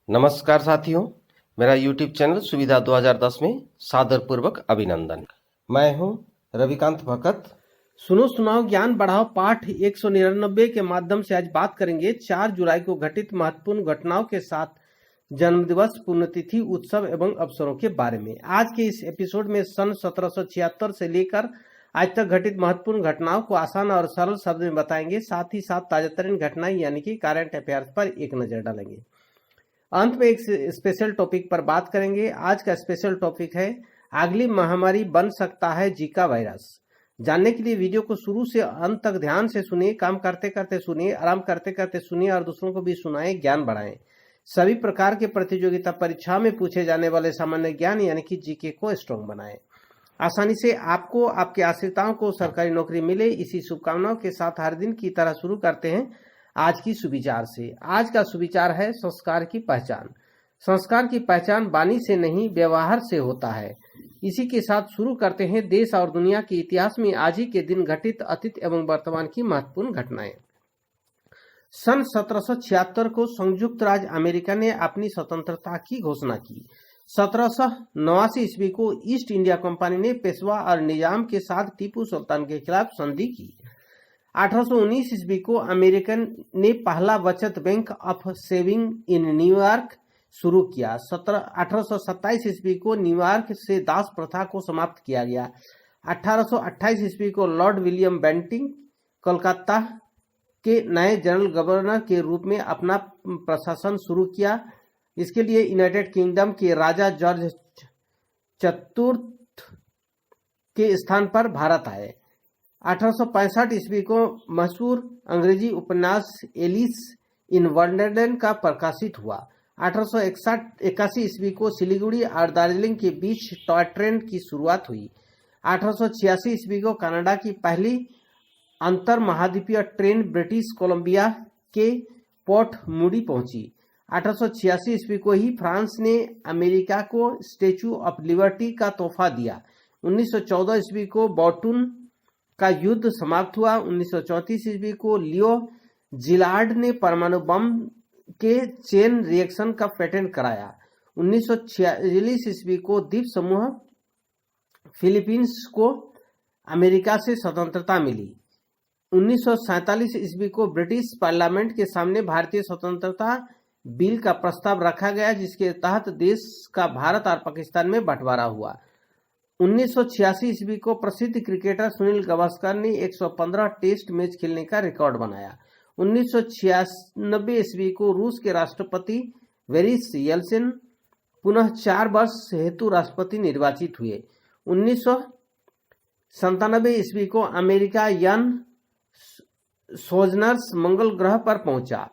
नमस्कार साथियों, मेरा YouTube चैनल सुविधा 2010 में सादरपूर्वक अभिनंदन। मैं हूं रविकांत भगत। सुनो सुनाओ ज्ञान बढ़ाओ पाठ 199 के माध्यम से आज बात करेंगे 4 जुलाई को घटित महत्वपूर्ण घटनाओं के साथ जन्मदिवस, पुण्यतिथि, उत्सव एवं अवसरों के बारे में। आज के इस एपिसोड में सन 1776 से लेकर आज तक घटित महत्वपूर्ण घटनाओं को आसान और सरल शब्द में बताएंगे। साथ ही साथ ताजातरीन घटनाएं यानी कि करंट अफेयर्स पर एक नजर डालेंगे। अंत में एक स्पेशल टॉपिक पर बात करेंगे। आज का स्पेशल टॉपिक है अगली महामारी बन सकता है जीका वायरस। जानने के लिए वीडियो को शुरू से अंत तक ध्यान से सुनिए, काम करते करते सुनिए, आराम करते करते सुनिए और दूसरों को भी सुनाएं, ज्ञान बढ़ाएं। सभी प्रकार के प्रतियोगिता परीक्षा में पूछे जाने वाले सामान्य ज्ञान यानी कि जीके को स्ट्रॉन्ग बनाएं। आसानी से आपको, आपके आश्रिताओं को सरकारी नौकरी मिले, इसी शुभकामनाओं के साथ हर दिन की तरह शुरू करते हैं आज की सुविचार से। आज का सुविचार है संस्कार की पहचान। संस्कार की पहचान वाणी से नहीं व्यवहार से होता है। इसी के साथ शुरू करते हैं देश और दुनिया के इतिहास में आज ही के दिन घटित अतीत एवं वर्तमान की महत्वपूर्ण घटनाएं। सन 1776 को संयुक्त राज्य अमेरिका ने अपनी स्वतंत्रता की घोषणा की। 1789 ईस्वी को ईस्ट इंडिया कंपनी ने पेशवा और निजाम के साथ टीपू सुल्तान के खिलाफ संधि की। 1819 ईस्वी को अमेरिकन ने पहला बचत bank of saving in New York शुरू किया। 1827 ईस्वी को न्यूयॉर्क से दास प्रथा को समाप्त किया गया। 1828 ईस्वी को लॉर्ड विलियम बेंटिंग कोलकाता के नए जनरल गवर्नर के रूप में अपना प्रशासन शुरू किया। इसके लिए यूनाइटेड किंगडम के राजा जॉर्ज चतुर्थ के स्थान पर भारत आए। 1865 ईस्वी को मशहूर अंग्रेजी उपन्यास एलिस इन वंडरलैंड का प्रकाशित हुआ। 1881 ईस्वी को सिलीगुड़ी और दार्जिलिंग के बीच टॉय ट्रेन की शुरुआत हुई। 1886 ईस्वी को कनाडा की पहली अंतर महाद्वीपीय ट्रेन ब्रिटिश कोलंबिया के पोर्ट मूडी पहुंची। 1886 ईस्वी को ही फ्रांस ने अमेरिका को स्टैच्यू ऑफ लिबर्टी का तोहफा दिया। 1914 ईस्वी को बॉटून का युद्ध समाप्त हुआ। 1934 ईस्वी को लियो जिलार्ड ने परमाणु बम के चेन रिएक्शन का पेटेंट कराया। 1946 ईस्वी को द्वीप समूह फिलीपींस को अमेरिका से स्वतंत्रता मिली। 1947 ईस्वी को ब्रिटिश पार्लियामेंट के सामने भारतीय स्वतंत्रता बिल का प्रस्ताव रखा गया, जिसके तहत देश का भारत और पाकिस्तान में बंटवारा हुआ। 1986 ईस्वी को प्रसिद्ध क्रिकेटर सुनील गावस्कर ने 115 टेस्ट मैच खेलने का रिकॉर्ड बनाया। 1996 ईस्वी को रूस के राष्ट्रपति बोरिस येल्सिन पुनः 4 वर्ष हेतु राष्ट्रपति निर्वाचित हुए। 1997 ईस्वी को अमेरिका यान सोजनर्स मंगल ग्रह पर पहुंचा।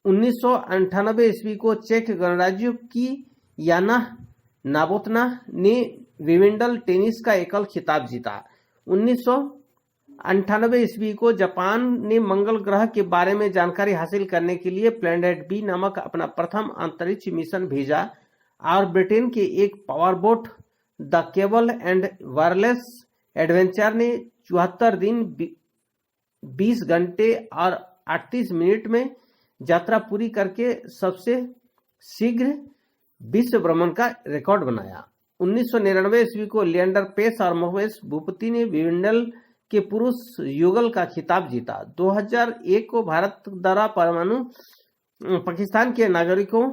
1998 ईस्वी को चेक गणराज्य की याना नाबोतना ने विंबलडन टेनिस का एकल खिताब जीता। 1998 ईस्वी को जापान ने मंगल ग्रह के बारे में जानकारी हासिल करने के लिए प्लैनेट बी नामक अपना प्रथम अंतरिक्ष मिशन भेजा और ब्रिटेन के एक power boat the cable and wireless adventure ने 74 दिन 20 घंटे और 38 मिनट में यात्रा पूरी करके सबसे शीघ्र विश्व भ्रमण का रिकॉर्ड बनाया। 1999 ईस्वी को लिएंडर पेस और महेश भूपति ने विंबलडन के पुरुष युगल का खिताब जीता। 2001 को भारत द्वारा परमाणु पाकिस्तान के नागरिकों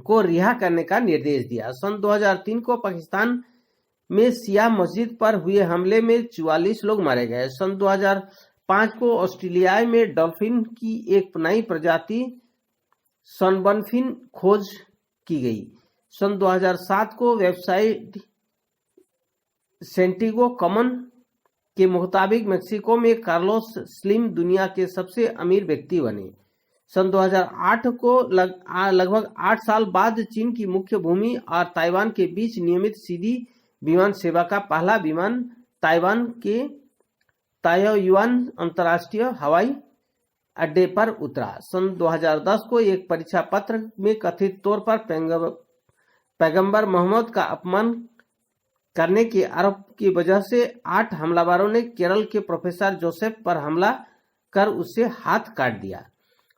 को रिहा करने का निर्देश दिया। सन 2003 को पाकिस्तान में शिया मस्जिद पर हुए हमले में 44 लोग मारे गए। सन 2005 को ऑस्ट्रेलिया में डॉल्फिन की एक नई प्रजाति सनबर्नफिन खोज की गई। सन 2007 को वेबसाइट सेंटिगो कॉमन के मुताबिक मेक्सिको में कार्लोस स्लिम दुनिया के सबसे अमीर व्यक्ति बने। सन 2008 को लगभग 8 साल बाद चीन की मुख्य भूमि और ताइवान के बीच नियमित सीधी विमान सेवा का पहला विमान ताइवान के ताओयुआन अंतर्राष्ट्रीय हवाई अड्डे पर उतरा। सन 2010 को एक परीक्षा पत्र में कथित तौर पर पैगंबर मोहम्मद का अपमान करने के आरोप की वजह से 8 हमलावरों ने केरल के प्रोफेसर जोसेफ पर हमला कर उससे हाथ काट दिया।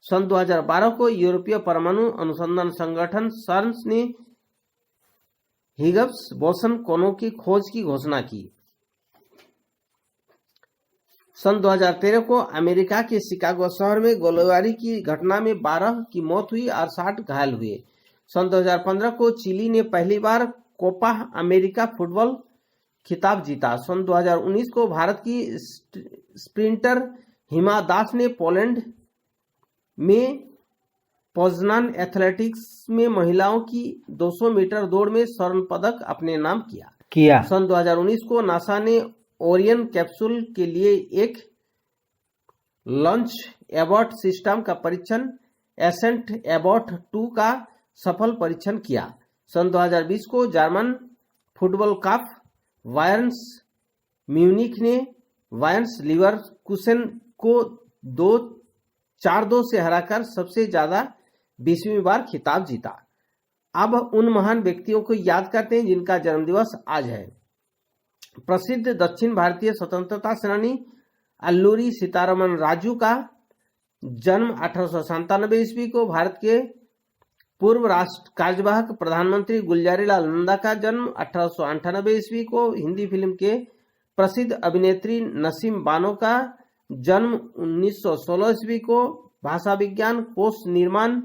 सन 2012 को यूरोपीय परमाणु अनुसंधान संगठन सर्न्स ने हिग्स बोसन कोनों की खोज की घोषणा की। सन 2013 को अमेरिका के शिकागो शहर में गोलीबारी की घटना में 12 की मौत हुई और 60 घायल हुए। सन 2015 को चिली ने पहली बार कोपा अमेरिका फुटबॉल खिताब जीता। सन 2019 को भारत की स्प्रिंटर हिमा दास ने पोलैंड में पोजनान एथलेटिक्स में महिलाओं की 200 मीटर दौड़ में स्वर्ण पदक अपने नाम किया। सन 2019 को नासा ने ओरियन कैप्सूल के लिए एक लॉन्च एबॉट सिस्टम का परीक्षण एसेंट एबॉट 2 का सफल परीक्षण किया। सन 2020 को German football cup Bayern Munich ने बायर्न लीवरकुसेन को 4-2 से हराकर सबसे ज्यादा 20वीं बार खिताब जीता। अब उन महान व्यक्तियों को याद करते हैं जिनका जन्मदिवस आज है। प्रसिद्ध दक्षिण भारतीय स्वतंत्रता सेनानी अल्लूरी सीतारमन राजू का जन्म 1897 ईस्वी को। भारत के पूर्व राष्ट्र कार्यवाहक प्रधानमंत्री गुलजारीलाल नंदा का जन्म 1898 ईस्वी को। हिंदी फिल्म के प्रसिद्ध अभिनेत्री नसीम बानो का जन्म 1916 ईस्वी को। भाषा विज्ञान, कोश निर्माण,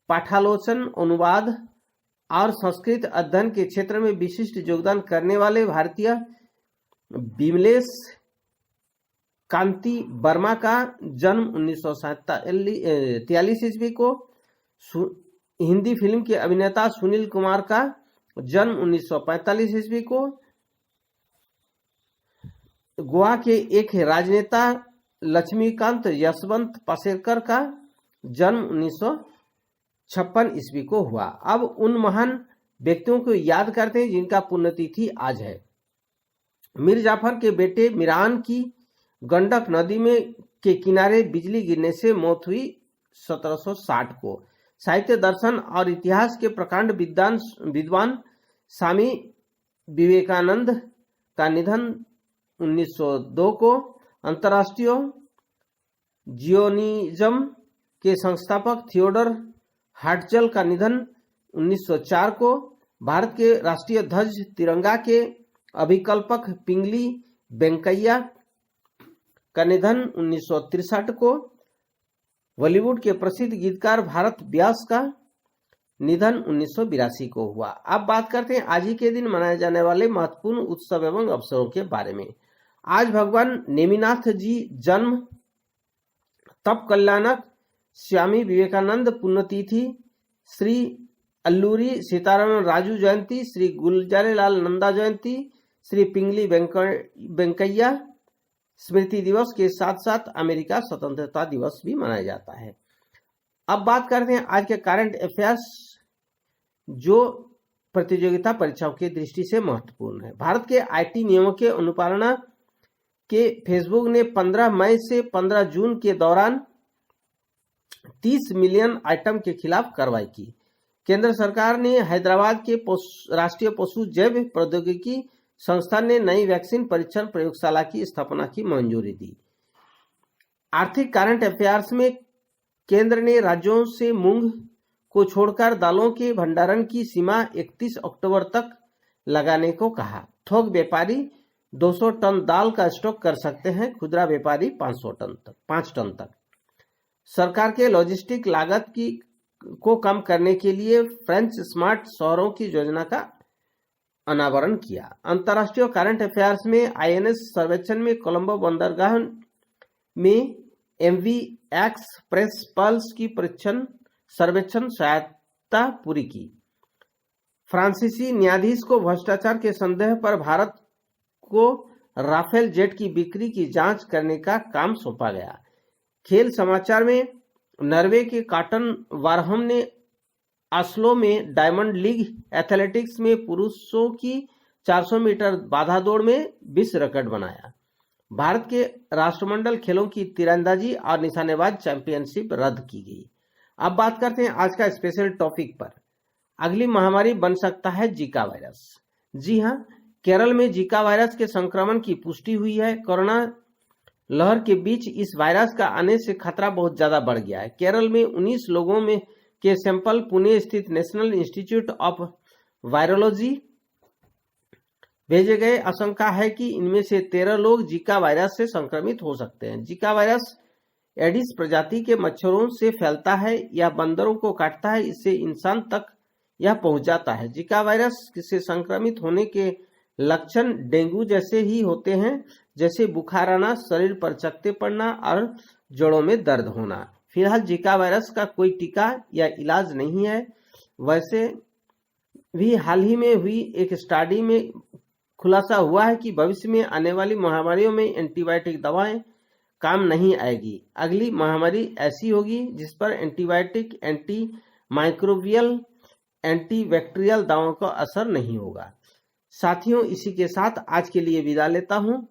पाठालोचन, अनुवाद और संस्कृत अध्ययन के क्षेत्र में विशिष्ट योगदान करने वाले भारतीय विमलेश कांति वर्मा का जन्म 1943 ईस्वी को। हिंदी फिल्म के अभिनेता सुनील कुमार का जन्म 1945 ईस्वी को। गोवा के एक राजनेता लक्ष्मीकांत यशवंत पासेकर का जन्म 1956 ईस्वी को हुआ। अब उन महान व्यक्तियों को याद करते हैं जिनका पुण्यतिथि आज है। मीर जाफर के बेटे मीरान की गंडक नदी में के किनारे बिजली गिरने से मौत हुई 1760 को। साहित्य, दर्शन और इतिहास के प्रकांड विद्वान स्वामी विवेकानंद का निधन 1902 को। अंतर्राष्ट्रीय जियोनिज्म के संस्थापक थियोडर हर्टजल का निधन 1904 को। भारत के राष्ट्रीय ध्वज तिरंगा के अभिकल्पक पिंगली वेंकैया का निधन 1963 को। बॉलीवुड के प्रसिद्ध गीतकार भारत व्यास का निधन 1982 को हुआ। अब बात करते हैं आज ही के दिन मनाए जाने वाले महत्वपूर्ण उत्सव एवं अवसरों के बारे में। आज भगवान नेमिनाथ जी जन्म, तप कल्याणक स्वामी विवेकानंद पुण्यतिथि, श्री अल्लूरी सीतारामन राजू जयंती, श्री गुलजारीलाल नंदा जयंती, श्री पिंगली वेंकैया स्मृति दिवस के साथ साथ अमेरिका स्वतंत्रता दिवस भी मनाया जाता है। अब बात करते हैं आज के करंट अफेयर्स जो प्रतियोगिता परीक्षाओं की दृष्टि से महत्वपूर्ण है। भारत के आईटी नियमों के अनुपालना के फेसबुक ने 15 मई से 15 जून के दौरान 30 मिलियन आइटम के खिलाफ कार्रवाई की। केंद्र सरकार ने हैदराबाद के राष्ट्रीय पशु जैव प्रौद्योगिकी संस्थान ने नई वैक्सीन परीक्षण प्रयोगशाला की स्थापना की मंजूरी दी। आर्थिक करंट अफेयर्स में केंद्र ने राज्यों से मूंग को छोड़कर दालों के भंडारण की सीमा 31 अक्टूबर तक लगाने को कहा। थोक व्यापारी 200 टन दाल का स्टॉक कर सकते हैं, खुदरा व्यापारी 5 टन तक। सरकार के लॉजिस्टिक लागत को कम करने के लिए फ्रेंच स्मार्ट शहरों की योजना का अनावरण किया। अंतर्राष्ट्रीय करंट अफेयर्स में आईएनएस सर्वेक्षण में कोलंबो बंदरगाह में एमवी एक्सप्रेस पल्स की सर्वेक्षण सहायता पूरी की। फ्रांसीसी न्यायाधीश को भ्रष्टाचार के संदेह पर भारत को राफेल जेट की बिक्री की जांच करने का काम सौंपा गया। खेल समाचार में नॉर्वे के कार्टन वारहम ने ऑस्लो में डायमंड लीग एथलेटिक्स में पुरुषों की 400 मीटर बाधा दौड़ में विश्व रिकॉर्ड बनाया। भारत के राष्ट्रमंडल खेलों की तीरंदाजी और निशानेबाज चैंपियनशिप रद्द की गई। अब बात करते हैं आज का स्पेशल टॉपिक पर। अगली महामारी बन सकता है जीका वायरस। जी हां, केरल में जीका वायरस के संक्रमण की पुष्टि हुई है। कोरोना लहर के बीच इस वायरस का आने से खतरा बहुत ज्यादा बढ़ गया है। केरल में 19 लोगों में के सैंपल पुणे स्थित नेशनल इंस्टीट्यूट ऑफ वायरोलॉजी भेजे गए। आशंका है कि इनमें से 13 लोग जीका वायरस से संक्रमित हो सकते हैं। जीका वायरस एडिस प्रजाति के मच्छरों से फैलता है या बंदरों को काटता है, इससे इंसान तक यह पहुंच जाता है। जीका वायरस से संक्रमित होने के लक्षण डेंगू जैसे ही होते हैं, जैसे बुखार आना, शरीर पर चकत्ते पड़ना और जोड़ों में दर्द होना। फिलहाल जीका वायरस का कोई टीका या इलाज नहीं है। वैसे भी हाल ही में हुई एक स्टडी में खुलासा हुआ है कि भविष्य में आने वाली महामारियों में एंटीबायोटिक दवाएं काम नहीं आएगी। अगली महामारी ऐसी होगी जिस पर एंटीबायोटिक, एंटी माइक्रोबियल, एंटीबैक्टीरियल दवाओं का असर नहीं होगा। साथियों, इसी के साथ आज के लिए विदा लेता हूं।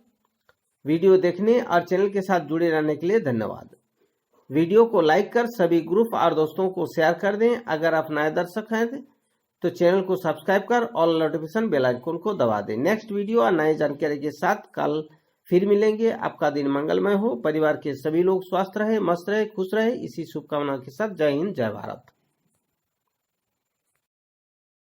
वीडियो देखने और चैनल के साथ जुड़े रहने के लिए धन्यवाद। वीडियो को लाइक कर सभी ग्रुप और दोस्तों को शेयर कर दें। अगर आप नए दर्शक हैं तो चैनल को सब्सक्राइब कर ऑल नोटिफिकेशन बेल आइकन को दबा दें। नेक्स्ट वीडियो और नई जानकारी के साथ कल फिर मिलेंगे। आपका दिन मंगलमय हो, परिवार के सभी लोग स्वस्थ रहे, मस्त रहे, खुश रहे, इसी शुभकामना के साथ जय हिंद, जय भारत।